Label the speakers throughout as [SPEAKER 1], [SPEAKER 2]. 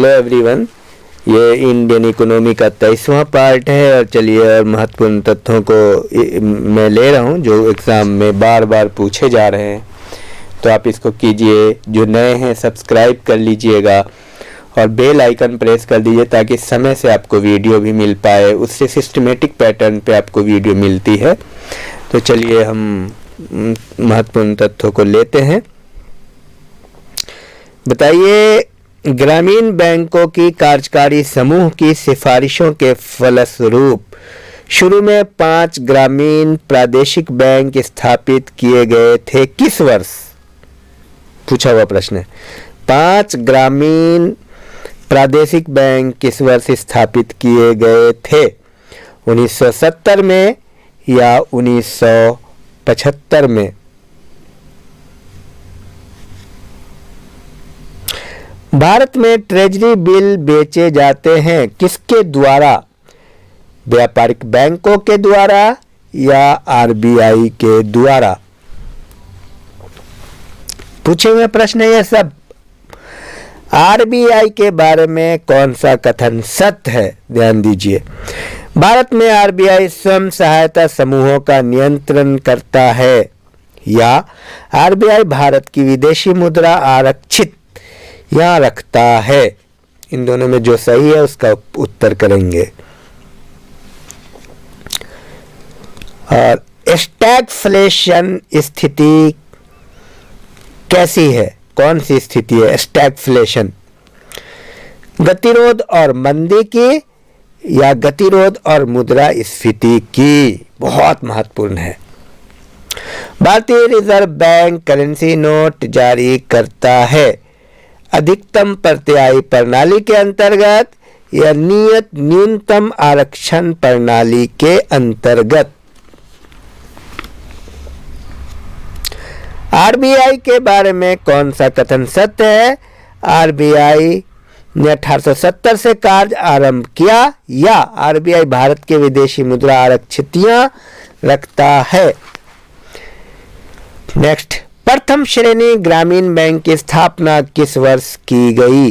[SPEAKER 1] Hello everyone, ये Indian economy का 23वां part है। और चलिए, और महत्वपूर्ण तथ्यों को मैं ले रहा हूँ जो एग्ज़ाम में बार बार पूछे जा रहे हैं। तो आप इसको कीजिए, जो नए हैं सब्सक्राइब कर लीजिएगा और बेल आइकन प्रेस कर दीजिए ताकि समय से आपको वीडियो भी मिल पाए। उससे सिस्टमेटिक पैटर्न पे आपको वीडियो मिलती है। तो चलिए हम महत्वपूर्ण तथ्यों को लेते हैं। बताइए, ग्रामीण बैंकों की कार्यकारी समूह की सिफारिशों के फलस्वरूप शुरू में 5 ग्रामीण प्रादेशिक बैंक स्थापित किए गए थे। किस वर्ष? पूछा हुआ प्रश्न है। 5 ग्रामीण प्रादेशिक बैंक किस वर्ष स्थापित किए गए थे? 1970 में या 1975 में? भारत में ट्रेजरी बिल बेचे जाते हैं किसके द्वारा? व्यापारिक बैंकों के द्वारा या आरबीआई के द्वारा? पूछे हुए प्रश्न है ये सब। आरबीआई के बारे में कौन सा कथन सत्य है? ध्यान दीजिए। भारत में आरबीआई स्वयं सहायता समूहों का नियंत्रण करता है या आरबीआई भारत की विदेशी मुद्रा आरक्षित या रखता है? इन दोनों में जो सही है उसका उत्तर करेंगे। और स्टैगफ्लेशन स्थिति कैसी है? कौन सी स्थिति है स्टैगफ्लेशन? गतिरोध और मंदी की या गतिरोध और मुद्रास्फीति की? बहुत महत्वपूर्ण है। भारतीय रिजर्व बैंक करेंसी नोट जारी करता है अधिकतम प्रत्यायी प्रणाली के अंतर्गत या नियत न्यूनतम आरक्षण प्रणाली के अंतर्गत? आरबीआई के बारे में कौन सा कथन सत्य है? आरबीआई ने 1870 से कार्य आरंभ किया या आरबीआई भारत के विदेशी मुद्रा आरक्षितियां रखता है? नेक्स्ट, प्रथम श्रेणी ग्रामीण बैंक की स्थापना किस वर्ष की गई?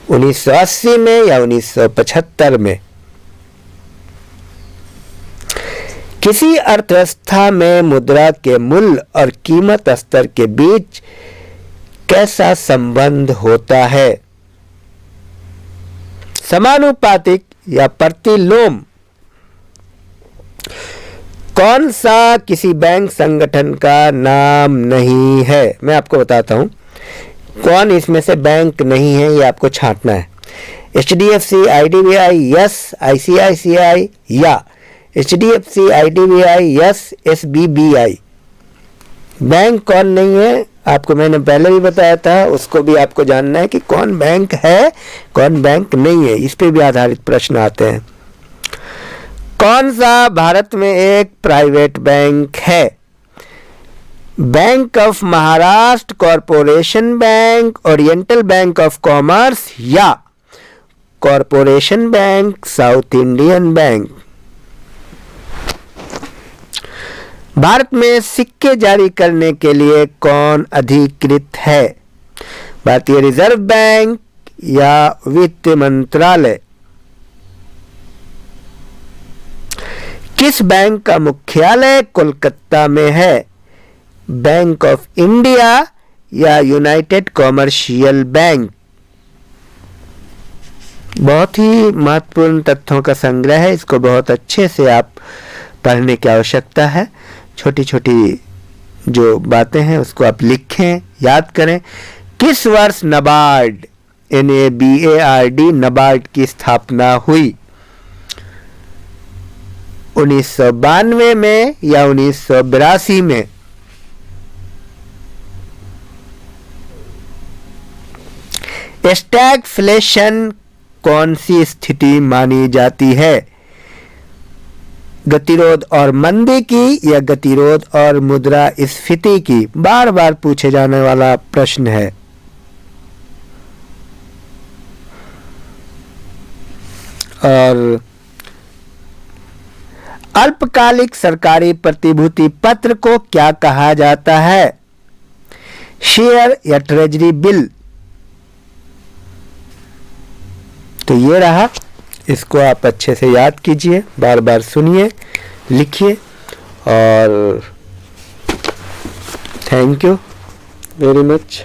[SPEAKER 1] 1980 में या 1975 में? किसी अर्थव्यवस्था में मुद्रा के मूल्य और कीमत स्तर के बीच कैसा संबंध होता है? समानुपातिक या प्रतिलोम? कौन सा किसी बैंक संगठन का नाम नहीं है? मैं आपको बताता हूं कौन इसमें से बैंक नहीं है, ये आपको छांटना है। HDFC, IDBI, यस, ICICI या HDFC, IDBI, yes, SBBI। Bank कौन नहीं है आपको मैंने पहले भी बताया था, उसको भी आपको जानना है कि कौन बैंक है कौन बैंक नहीं है। इस पे भी आधारित प्रश्न आते हैं। कौन सा भारत में एक प्राइवेट बैंक है? Bank of Maharashtra, corporation bank, oriental bank of commerce या corporation bank, south Indian bank? Bharat में सिक्के जारी करने के लिए कौन अधिकृत है? भारतीय रिजर्व बैंक या वित्त मंत्रालय? किस बैंक का मुख्यालय कोलकाता में है? बैंक ऑफ इंडिया या यूनाइटेड कॉमर्शियल बैंक? बहुत ही महत्वपूर्ण तथ्यों का संग्रह है। इसको बहुत अच्छे से आप पढ़ने की आवश्यकता है। छोटी छोटी जो बातें हैं उसको आप लिखें, याद करें। किस वर्ष नाबार्ड, NABARD, नाबार्ड की स्थापना हुई? 1992 में या 1982 में? स्टैगफ्लेशन कौन सी स्थिति मानी जाती है? गतिरोध और मंदी की या गतिरोध और मुद्रास्फीति की? बार बार पूछे जाने वाला प्रश्न है। और अल्पकालिक सरकारी प्रतिभूति पत्र को क्या कहा जाता है? शेयर या ट्रेजरी बिल? तो ये रहा, इसको आप अच्छे से याद कीजिए, बार बार सुनिए, लिखिए। और थैंक यू वेरी मच।